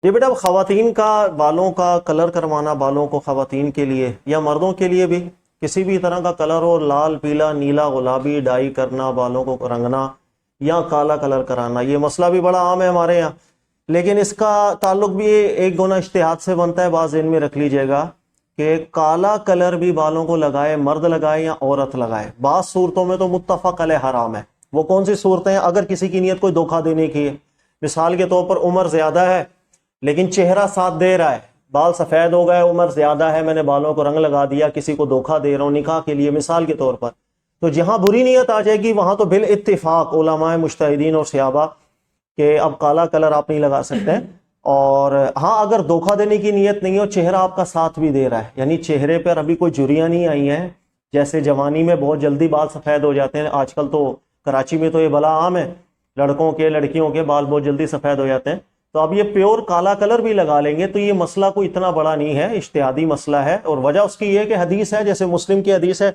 یہ بیٹا خواتین کا بالوں کا کلر کروانا، بالوں کو خواتین کے لیے یا مردوں کے لیے بھی کسی بھی طرح کا کلر ہو، لال، پیلا، نیلا، گلابی ڈائی کرنا، بالوں کو رنگنا یا کالا کلر کرانا، یہ مسئلہ بھی بڑا عام ہے ہمارے یہاں، لیکن اس کا تعلق بھی ایک گنا اجتہاد سے بنتا ہے۔ بعض ذہن میں رکھ لیجئے گا کہ کالا کلر بھی بالوں کو لگائے مرد لگائے یا عورت لگائے، بعض صورتوں میں تو متفق علیہ حرام ہے۔ وہ کون سی صورتیں ہیں؟ اگر کسی کی نیت کوئی دھوکہ دینے کی ہے، مثال کے طور پر عمر زیادہ ہے لیکن چہرہ ساتھ دے رہا ہے، بال سفید ہو گئے، عمر زیادہ ہے، میں نے بالوں کو رنگ لگا دیا، کسی کو دھوکہ دے رہا ہوں نکاح کے لیے مثال کے طور پر، تو جہاں بری نیت آ جائے گی وہاں تو بالاتفاق علماء مجتہدین اور صحابہ کہ اب کالا کلر آپ نہیں لگا سکتے۔ اور ہاں اگر دھوکہ دینے کی نیت نہیں ہو، چہرہ آپ کا ساتھ بھی دے رہا ہے، یعنی چہرے پر ابھی کوئی جھریاں نہیں آئی ہیں، جیسے جوانی میں بہت جلدی بال سفید ہو جاتے ہیں، آج کل تو کراچی میں تو یہ بلا عام ہے، لڑکوں کے لڑکیوں کے بال بہت جلدی سفید ہو جاتے ہیں، تو اب یہ پیور کالا کلر بھی لگا لیں گے تو یہ مسئلہ کوئی اتنا بڑا نہیں ہے، اجتہادی مسئلہ ہے، اور وجہ اس کی یہ ہے کہ حدیث ہے، جیسے مسلم کی حدیث ہے،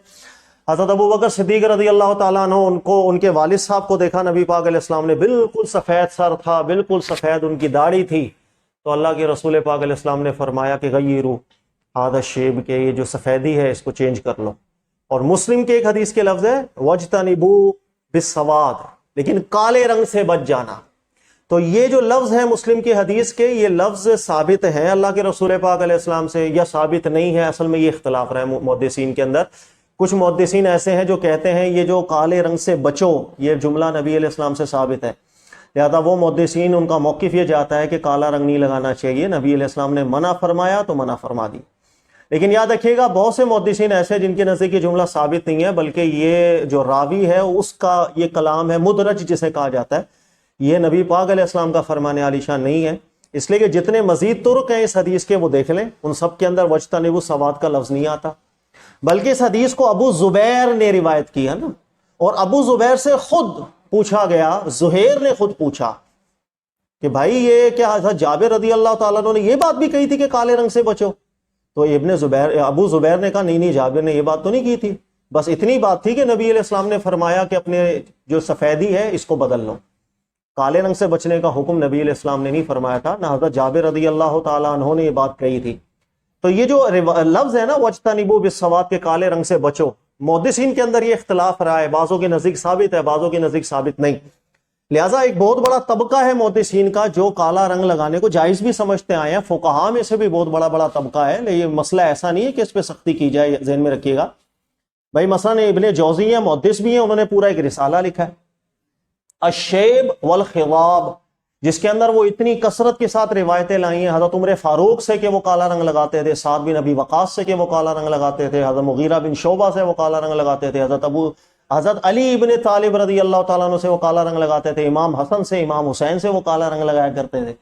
حضرت ابو بکر صدیق رضی اللہ تعالیٰ عنہ ان کے والد صاحب کو دیکھا نبی پاک علیہ السلام نے، بالکل سفید سر تھا، بالکل سفید ان کی داڑھی تھی، تو اللہ کے رسول پاک علیہ السلام نے فرمایا کہ غیرو ہذا شیب، کے یہ جو سفیدی ہے اس کو چینج کر لو۔ اور مسلم کے ایک حدیث کے لفظ ہے وَاجْتَنِبُوا بِالسَّوَادِ، لیکن کالے رنگ سے بچ جانا۔ تو یہ جو لفظ ہے مسلم کی حدیث کے، یہ لفظ ثابت ہیں اللہ کے رسول پاک علیہ السلام سے یا ثابت نہیں ہے، اصل میں یہ اختلاف رہا ہے محدثین کے اندر۔ کچھ محدثین ایسے ہیں جو کہتے ہیں یہ جو کالے رنگ سے بچو یہ جملہ نبی علیہ السلام سے ثابت ہے، لہذا وہ محدثین ان کا موقف یہ جاتا ہے کہ کالا رنگ نہیں لگانا چاہیے، نبی علیہ السلام نے منع فرمایا تو منع فرما دی۔ لیکن یاد رکھیے گا بہت سے محدثین ایسے جن کے نزدیک یہ جملہ ثابت نہیں ہے، بلکہ یہ جو راوی ہے اس کا یہ کلام ہے مدرج جسے کہا جاتا ہے، یہ نبی پاک علیہ السلام کا فرمان عالی شان نہیں ہے، اس لیے کہ جتنے مزید طرق ہیں اس حدیث کے وہ دیکھ لیں، ان سب کے اندر وجتنبوا السواد کا لفظ نہیں آتا، بلکہ اس حدیث کو ابو زبیر نے روایت کیا نا، اور ابو زبیر سے خود پوچھا گیا، زہیر نے خود پوچھا کہ بھائی یہ کیا حضرت جابر رضی اللہ تعالیٰ عنہ نے یہ بات بھی کہی تھی کہ کالے رنگ سے بچو؟ تو ابو زبیر نے کہا نہیں جابر نے یہ بات تو نہیں کی تھی، بس اتنی بات تھی کہ نبی علیہ السلام نے فرمایا کہ اپنے جو سفیدی ہے اس کو بدل لو، کالے رنگ سے بچنے کا حکم نبی علیہ السلام نے نہیں فرمایا تھا، نہ حضرت جابر رضی اللہ تعالیٰ عنہ نے یہ بات کہی تھی۔ تو یہ جو لفظ ہے نا وَاجْتَنِبُوا بِالسَّوَادِ کے کالے رنگ سے بچو، محدثین کے اندر یہ اختلاف رہا ہے، بعضوں کے نزدیک ثابت ہے، بعضوں کے نزدیک ثابت نہیں، لہٰذا ایک بہت بڑا طبقہ ہے محدثین کا جو کالا رنگ لگانے کو جائز بھی سمجھتے آئے ہیں، فقہاء میں سے بھی بہت بڑا طبقہ ہے، لیکن یہ مسئلہ ایسا نہیں ہے کہ اس پہ سختی کی جائے، ذہن میں رکھیے گا بھائی۔ مثلا ابن جوزی ہیں، محدث بھی ہیں، انہوں نے پورا ایک رسالہ لکھا ہے الشیب والخضاب، جس کے اندر وہ اتنی کثرت کے ساتھ روایتیں لائی ہیں حضرت عمر فاروق سے کہ وہ کالا رنگ لگاتے تھے، سعد بن ابی وقاص سے کہ وہ کالا رنگ لگاتے تھے، حضرت مغیرہ بن شعبہ سے وہ کالا رنگ لگاتے تھے، حضرت علی ابن طالب رضی اللہ تعالیٰ عنہ سے وہ کالا رنگ لگاتے تھے، امام حسن سے امام حسین سے وہ کالا رنگ لگایا کرتے تھے،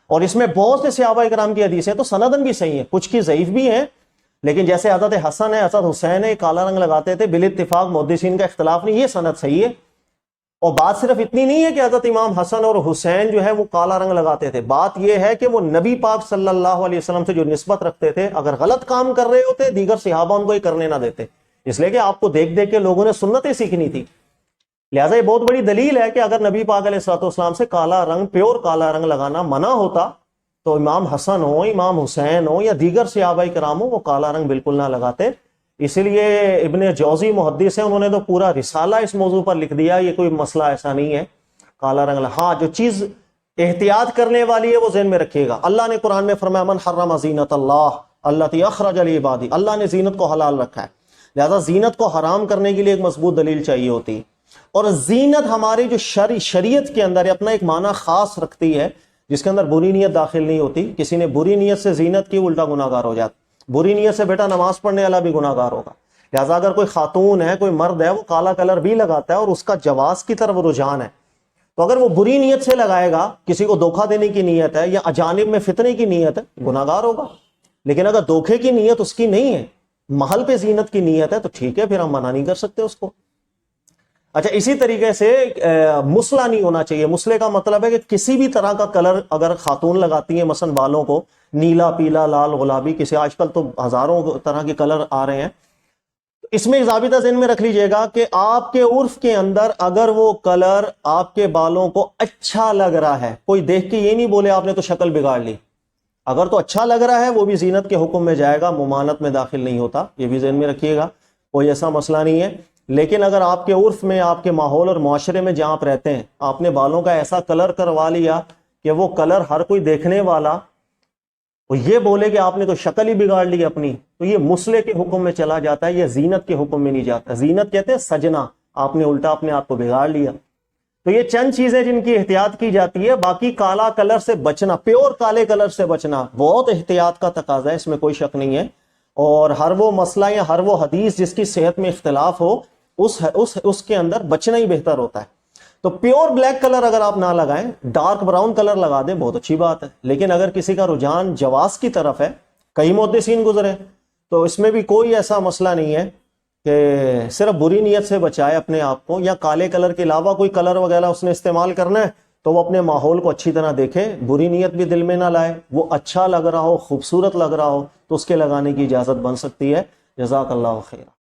اور اس میں بہت سے صحابہ کرام کی حدیثیں تو سندن بھی صحیح ہیں، کچھ کی ضعیف بھی ہیں، لیکن جیسے حضرت حسن ہے، حضرت حسین ہے، کالا رنگ لگاتے تھے، بالاتفاق محدثین کا اختلاف نہیں، یہ سند صحیح ہے۔ اور بات صرف اتنی نہیں ہے کہ حضرت امام حسن اور حسین جو ہے وہ کالا رنگ لگاتے تھے، بات یہ ہے کہ وہ نبی پاک صلی اللہ علیہ وسلم سے جو نسبت رکھتے تھے، اگر غلط کام کر رہے ہوتے دیگر صحابہ ان کو یہ کرنے نہ دیتے، اس لیے کہ آپ کو دیکھ دیکھ کے لوگوں نے سنتیں سیکھنی تھی، لہٰذا یہ بہت بڑی دلیل ہے کہ اگر نبی پاک علیہ الصلوۃ والسلام سے کالا رنگ، پیور کالا رنگ لگانا منع ہوتا تو امام حسن ہو، امام حسین ہو یا دیگر صحابہ کرام ہو وہ کالا رنگ بالکل نہ لگاتے۔ اسی لیے ابن جوزی محدث ہیں، انہوں نے تو پورا رسالہ اس موضوع پر لکھ دیا، یہ کوئی مسئلہ ایسا نہیں ہے کالا رنگ ہاں جو چیز احتیاط کرنے والی ہے وہ ذہن میں رکھیے گا، اللہ نے قرآن میں فرمایا من حرم زینت اللہ التی اخرج لعبادہ، اللہ نے زینت کو حلال رکھا ہے، لہذا زینت کو حرام کرنے کے لیے ایک مضبوط دلیل چاہیے ہوتی ہے، اور زینت ہماری جو شریعت کے اندر اپنا ایک معنی خاص رکھتی ہے جس کے اندر بری نیت داخل نہیں ہوتی، کسی نے بری نیت سے زینت کی الٹا گناہ گار ہو جاتا، بری نیت سے بیٹا نماز پڑھنے والا بھی گناہ گار ہوگا، لہٰذا اگر کوئی خاتون ہے، کوئی مرد ہے، وہ کالا کلر بھی لگاتا ہے اور اس کا جواز کی طرف رجحان ہے، تو اگر وہ بری نیت سے لگائے گا، کسی کو دھوکہ دینے کی نیت ہے یا اجانب میں فتنے کی نیت ہے، گناہ گار ہوگا، لیکن اگر دھوکے کی نیت اس کی نہیں ہے، محل پہ زینت کی نیت ہے، تو ٹھیک ہے، پھر ہم منع نہیں کر سکتے اس کو۔ اچھا اسی طریقے سے مسلح نہیں ہونا چاہیے، مسلح کا مطلب ہے کہ کسی بھی طرح کا کلر اگر خاتون لگاتی ہیں، مثلا بالوں کو نیلا، پیلا، لال، گلابی، کسی آج کل تو ہزاروں طرح کے کلر آ رہے ہیں، اس میں ایک ضابطہ ذہن میں رکھ لیجئے گا کہ آپ کے عرف کے اندر اگر وہ کلر آپ کے بالوں کو اچھا لگ رہا ہے، کوئی دیکھ کے یہ نہیں بولے آپ نے تو شکل بگاڑ لی، اگر تو اچھا لگ رہا ہے وہ بھی زینت کے حکم میں جائے گا، ممانت میں داخل نہیں ہوتا، یہ بھی ذہن میں رکھیے گا، کوئی ایسا مسئلہ نہیں ہے۔ لیکن اگر آپ کے عرف میں، آپ کے ماحول اور معاشرے میں جہاں آپ رہتے ہیں، آپ نے بالوں کا ایسا کلر کروا لیا کہ وہ کلر ہر کوئی دیکھنے والا وہ یہ بولے کہ آپ نے تو شکل ہی بگاڑ لی اپنی، تو یہ مسئلے کے حکم میں چلا جاتا ہے، یہ زینت کے حکم میں نہیں جاتا۔ زینت کہتے ہیں سجنا، آپ نے الٹا اپنے آپ کو بگاڑ لیا۔ تو یہ چند چیزیں جن کی احتیاط کی جاتی ہے، باقی کالا کلر سے بچنا، پیور کالے کلر سے بچنا بہت احتیاط کا تقاضا ہے، اس میں کوئی شک نہیں ہے، اور ہر وہ مسئلہ یا ہر وہ حدیث جس کی صحت میں اختلاف ہو اس کے اندر بچنا ہی بہتر ہوتا ہے۔ تو پیور بلیک کلر اگر آپ نہ لگائیں، ڈارک براؤن کلر لگا دیں، بہت اچھی بات ہے، لیکن اگر کسی کا رجحان جواز کی طرف ہے، کئی محدثین گزرے، تو اس میں بھی کوئی ایسا مسئلہ نہیں ہے کہ صرف بری نیت سے بچائے اپنے آپ کو، یا کالے کلر کے علاوہ کوئی کلر وغیرہ اس نے استعمال کرنا ہے تو وہ اپنے ماحول کو اچھی طرح دیکھے، بری نیت بھی دل میں نہ لائے، وہ اچھا لگ رہا ہو، خوبصورت لگ رہا ہو تو اس کے لگانے کی اجازت بن سکتی ہے۔ جزاک اللہ خیر۔